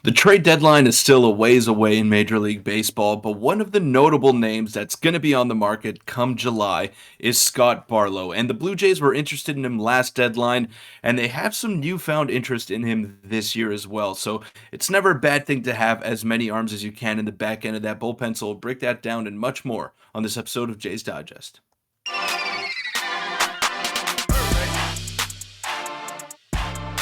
The trade deadline is still a ways away in Major League Baseball, but one of the notable names that's going to be on the market come July is Scott Barlow. And the Blue Jays were interested in him last deadline, and they have some newfound interest in him this year as well. So it's never a bad thing to have as many arms as you can in the back end of that bullpen. So we'll break that down and much more on this episode of Jays Digest.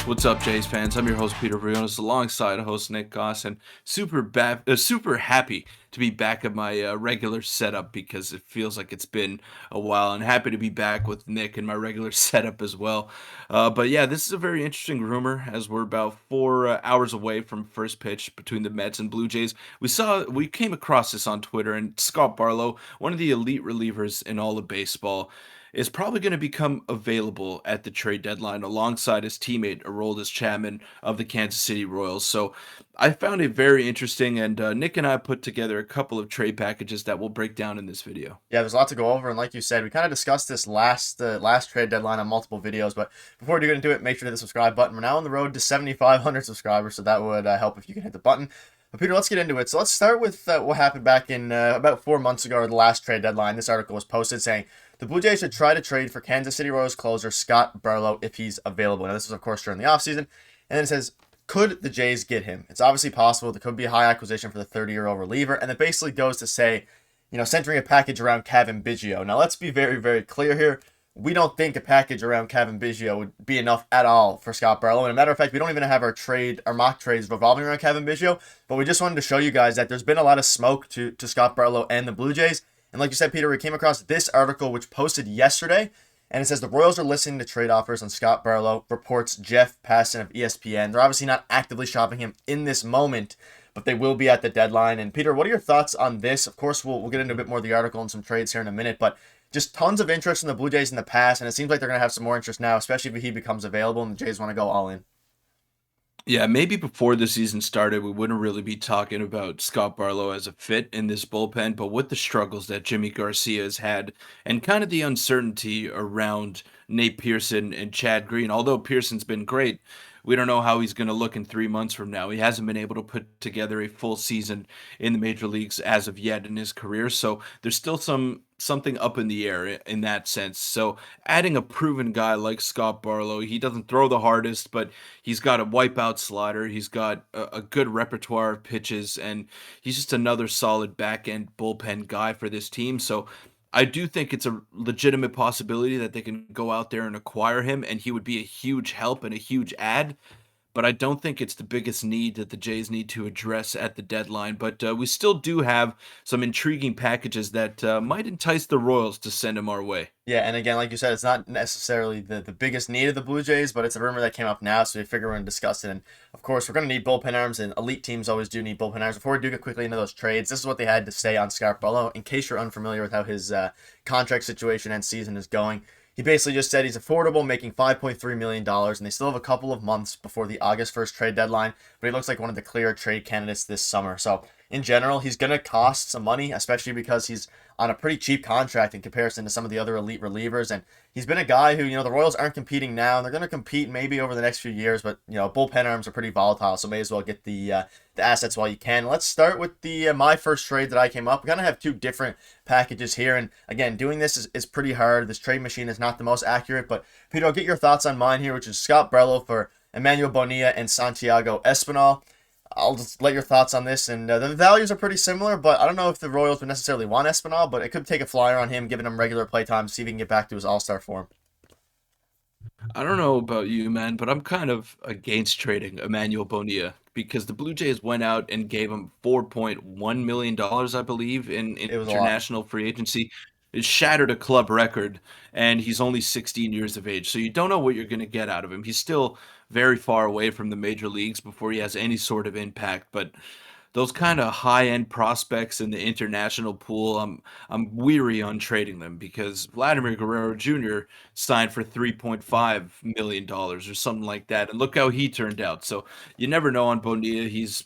What's up, Jays fans? I'm your host, Peter Vryonis, alongside host Nick Gosse, and super happy to be back at my regular setup because it feels like it's been a while, and happy to be back with Nick in my regular setup as well. But yeah, this is a very interesting rumor as we're about 4 hours away from first pitch between the Mets and Blue Jays. We came across this on Twitter, and Scott Barlow, one of the elite relievers in all of baseball, is probably going to become available at the trade deadline alongside his teammate Aroldis Chapman of the Kansas City Royals. So I found it very interesting, and Nick and I put together a couple of trade packages that we'll break down in this video. Yeah, there's a lot to go over, and like you said, we kind of discussed this last trade deadline on multiple videos. But before we get into it, make sure to hit the subscribe button. We're now on the road to 7,500 subscribers, so that would help if you can hit the button. But Peter, let's get into it. So let's start with what happened back in about 4 months ago, or the last trade deadline. This article was posted saying the Blue Jays should try to trade for Kansas City Royals closer Scott Barlow if he's available. Now, this was, of course, during the offseason. And then it says, could the Jays get him? It's obviously possible. There could be a high acquisition for the 30-year-old reliever. And it basically goes to say, centering a package around Cavan Biggio. Now, let's be very, very clear here. We don't think a package around Cavan Biggio would be enough at all for Scott Barlow. And a matter of fact, we don't even have our mock trades revolving around Cavan Biggio. But we just wanted to show you guys that there's been a lot of smoke to Scott Barlow and the Blue Jays. And like you said, Peter, we came across this article, which posted yesterday. And it says the Royals are listening to trade offers on Scott Barlow, reports Jeff Passan of ESPN. They're obviously not actively shopping him in this moment, but they will be at the deadline. And Peter, what are your thoughts on this? Of course, we'll get into a bit more of the article and some trades here in a minute, but just tons of interest in the Blue Jays in the past, and it seems like they're going to have some more interest now, especially if he becomes available and the Jays want to go all in. Yeah, maybe before the season started, we wouldn't really be talking about Scott Barlow as a fit in this bullpen, but with the struggles that Jimmy Garcia has had and kind of the uncertainty around Nate Pearson and Chad Green, although Pearson's been great, we don't know how he's going to look in 3 months from now. He hasn't been able to put together a full season in the major leagues as of yet in his career, so there's still something up in the air in that sense. So adding a proven guy like Scott Barlow, he doesn't throw the hardest, but he's got a wipeout slider. He's got a good repertoire of pitches, and he's just another solid back end bullpen guy for this team. So I do think it's a legitimate possibility that they can go out there and acquire him, and he would be a huge help and a huge add. But I don't think it's the biggest need that the Jays need to address at the deadline. But we still do have some intriguing packages that might entice the Royals to send him our way. Yeah, and again, like you said, it's not necessarily the biggest need of the Blue Jays, but it's a rumor that came up now, so we figure we're going to discuss it. And, of course, we're going to need bullpen arms, and elite teams always do need bullpen arms. Before we do get quickly into those trades, this is what they had to say on Scott Barlow, in case you're unfamiliar with how his contract situation and season is going. He basically just said he's affordable, making $5.3 million, and they still have a couple of months before the August 1st trade deadline, but he looks like one of the clear trade candidates this summer. So, in general, he's going to cost some money, especially because he's on a pretty cheap contract in comparison to some of the other elite relievers, and he's been a guy who, the Royals aren't competing now, and they're going to compete maybe over the next few years, but, bullpen arms are pretty volatile, so may as well get the assets while you can. Let's start with the my first trade that I came up. We kind of have two different packages here, and again, doing this is pretty hard. This trade machine is not the most accurate, but Peter, I'll get your thoughts on mine here, which is Scott Barlow for Emmanuel Bonilla and Santiago Espinal. I'll just let your thoughts on this, and the values are pretty similar, but I don't know if the Royals would necessarily want Espinal, but it could take a flyer on him, giving him regular play time, see if he can get back to his all-star form. I don't know about you, man, but I'm kind of against trading Emmanuel Bonilla because the Blue Jays went out and gave him $4.1 million, I believe, in It was a lot. international free agency. It shattered a club record, and he's only 16 years of age. So you don't know what you're going to get out of him. He's still very far away from the major leagues before he has any sort of impact. But those kind of high-end prospects in the international pool, I'm weary on trading them because Vladimir Guerrero Jr. signed for $3.5 million dollars or something like that, and look how he turned out. So you never know on Bonilla. He's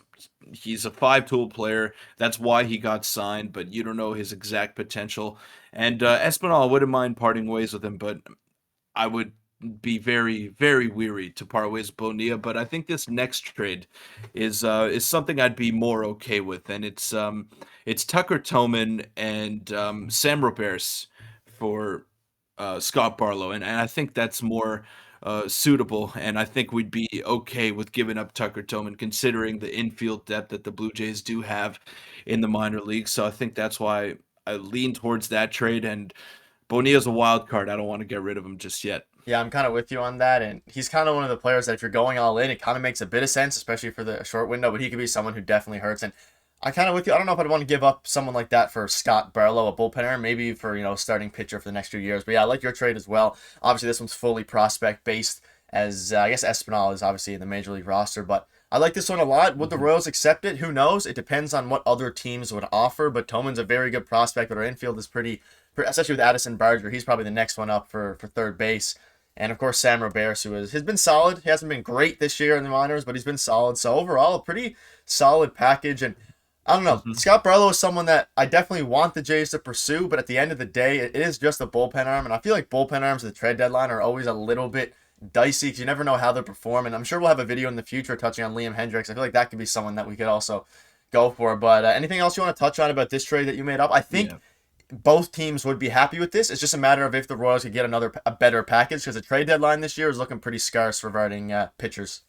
a five-tool player. That's why he got signed, but you don't know his exact potential. And Espinal, I wouldn't mind parting ways with him, but I would be very, very weary to part ways with Bonilla, but I think this next trade is something I'd be more okay with, and it's Tucker Toman and Sam Roberts for Scott Barlow, and I think that's more suitable, and I think we'd be okay with giving up Tucker Toman considering the infield depth that the Blue Jays do have in the minor leagues. So I think that's why I lean towards that trade. And Bonilla's a wild card. I don't want to get rid of him just yet. Yeah, I'm kind of with you on that, and he's kind of one of the players that if you're going all in, it kind of makes a bit of sense, especially for the short window. But he could be someone who definitely hurts, and I kind of with you. I don't know if I'd want to give up someone like that for Scott Barlow, a bullpenner, maybe for starting pitcher for the next few years. But yeah, I like your trade as well. Obviously, this one's fully prospect based, as I guess Espinal is obviously in the major league roster, but. I like this one a lot. Would the Mhm. Royals accept it? Who knows? It depends on what other teams would offer. But Toman's a very good prospect, but our infield is especially with Addison Barger. He's probably the next one up for third base. And of course, Sam Roberts, who has been solid. He hasn't been great this year in the minors, but he's been solid. So overall, a pretty solid package. And I don't know. Mhm. Scott Barlow is someone that I definitely want the Jays to pursue, but at the end of the day, it is just a bullpen arm. And I feel like bullpen arms at the trade deadline are always a little bit dicey because you never know how they're performing. I'm sure we'll have a video in the future touching on Liam Hendricks. I feel like that could be someone that we could also go for. But anything else you want to touch on about this trade that you made up? I think Yeah. both teams would be happy with this. It's just a matter of if the Royals could get a better package because the trade deadline this year is looking pretty scarce regarding pitchers.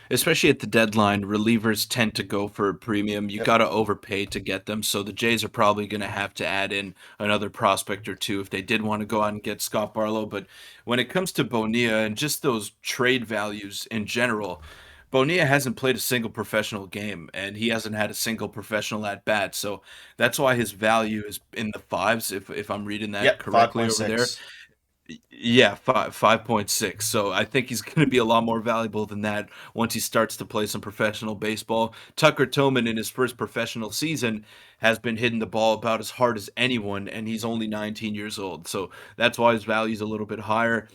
Especially at the deadline, relievers tend to go for a premium. You Yep. got to overpay to get them. So the Jays are probably going to have to add in another prospect or two if they did want to go out and get Scott Barlow. But when it comes to Bonilla and just those trade values in general, Bonilla hasn't played a single professional game and he hasn't had a single professional at bat. So that's why his value is in the fives, if I'm reading that Yep. correctly over there. 5.6. Yeah, 5.6. So I think he's going to be a lot more valuable than that once he starts to play some professional baseball. Tucker Tillman in his first professional season has been hitting the ball about as hard as anyone, and he's only 19 years old. So that's why his value is a little bit higher.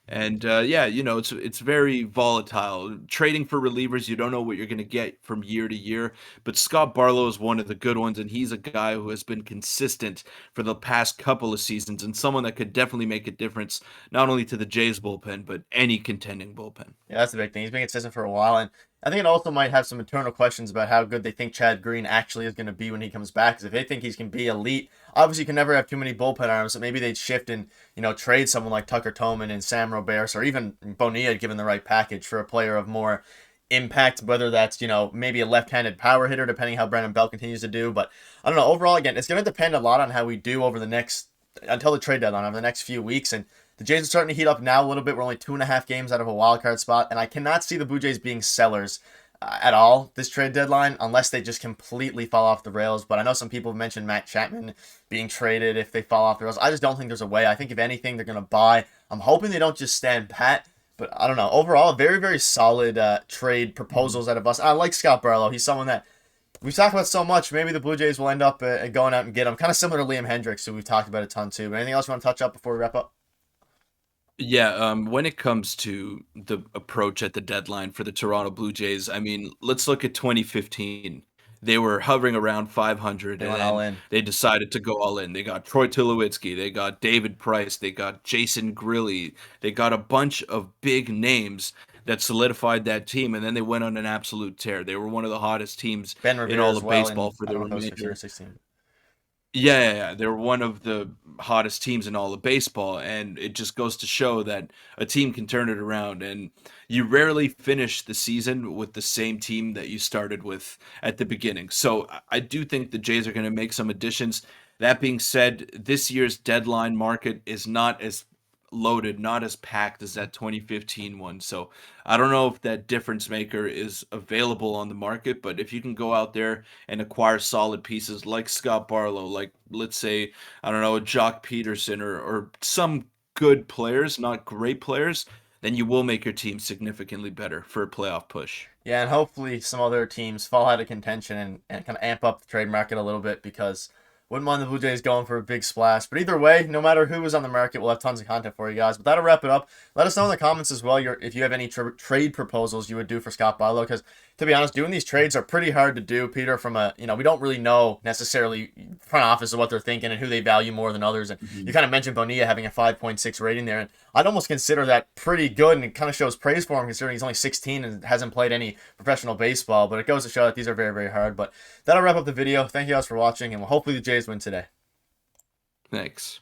And yeah, it's very volatile. Trading for relievers, you don't know what you're going to get from year to year. But Scott Barlow is one of the good ones, and he's a guy who has been consistent for the past couple of seasons, and someone that could definitely make a difference not only to the Jays bullpen but any contending bullpen. Yeah, that's the big thing. He's been consistent for a while, and I think it also might have some internal questions about how good they think Chad Green actually is going to be when he comes back. Because if they think he's going to be elite, obviously you can never have too many bullpen arms. So maybe they'd shift and trade someone like Tucker Toman and Sam Roberts or even Bonilla, given the right package for a player of more impact. Whether that's maybe a left-handed power hitter, depending how Brandon Bell continues to do. But I don't know. Overall, again, it's going to depend a lot on how we do over the next until the trade deadline over the next few weeks and. The Jays are starting to heat up now a little bit. We're only 2.5 games out of a wild card spot, and I cannot see the Blue Jays being sellers at all this trade deadline unless they just completely fall off the rails. But I know some people have mentioned Matt Chapman being traded if they fall off the rails. I just don't think there's a way. I think if anything, they're going to buy. I'm hoping they don't just stand pat. But I don't know. Overall, very, very solid trade proposals out of us. I like Scott Barlow. He's someone that we've talked about so much. Maybe the Blue Jays will end up going out and get him. Kind of similar to Liam Hendricks, who we've talked about a ton too. But anything else you want to touch up before we wrap up? Yeah, when it comes to the approach at the deadline for the Toronto Blue Jays, I mean, let's look at 2015. They were hovering around 500, They and went all then in. they decided to go all in. They got Troy Tulowitzki, they got David Price, they got Jason Grilly, they got a bunch of big names that solidified that team, and then they went on an absolute tear. They were one of the hottest teams Ben in Revere all as of well, baseball and for I the don't know if that was 15 or remainder. 16. Yeah. They're one of the hottest teams in all of baseball, and it just goes to show that a team can turn it around. And you rarely finish the season with the same team that you started with at the beginning. So I do think the Jays are going to make some additions. That being said, this year's deadline market is not as loaded, not as packed as that 2015 one. So I don't know if that difference maker is available on the market, but if you can go out there and acquire solid pieces like Scott Barlow, like let's say, I don't know, Jock Peterson or some good players, not great players, then you will make your team significantly better for a playoff push. Yeah, and hopefully some other teams fall out of contention and kind of amp up the trade market a little bit because wouldn't mind the Blue Jays going for a big splash. But either way, no matter who is on the market, we'll have tons of content for you guys. But that'll wrap it up. Let us know in the comments as well if you have any trade proposals you would do for Scott Barlow because to be honest, doing these trades are pretty hard to do, Peter. From a, we don't really know necessarily front office of what they're thinking and who they value more than others. And you Mhm. kind of mentioned Bonilla having a 5.6 rating there, and I'd almost consider that pretty good, and it kind of shows praise for him considering he's only 16 and hasn't played any professional baseball. But it goes to show that these are very, very hard. But that'll wrap up the video. Thank you guys for watching, and hopefully the Jays win today. Thanks.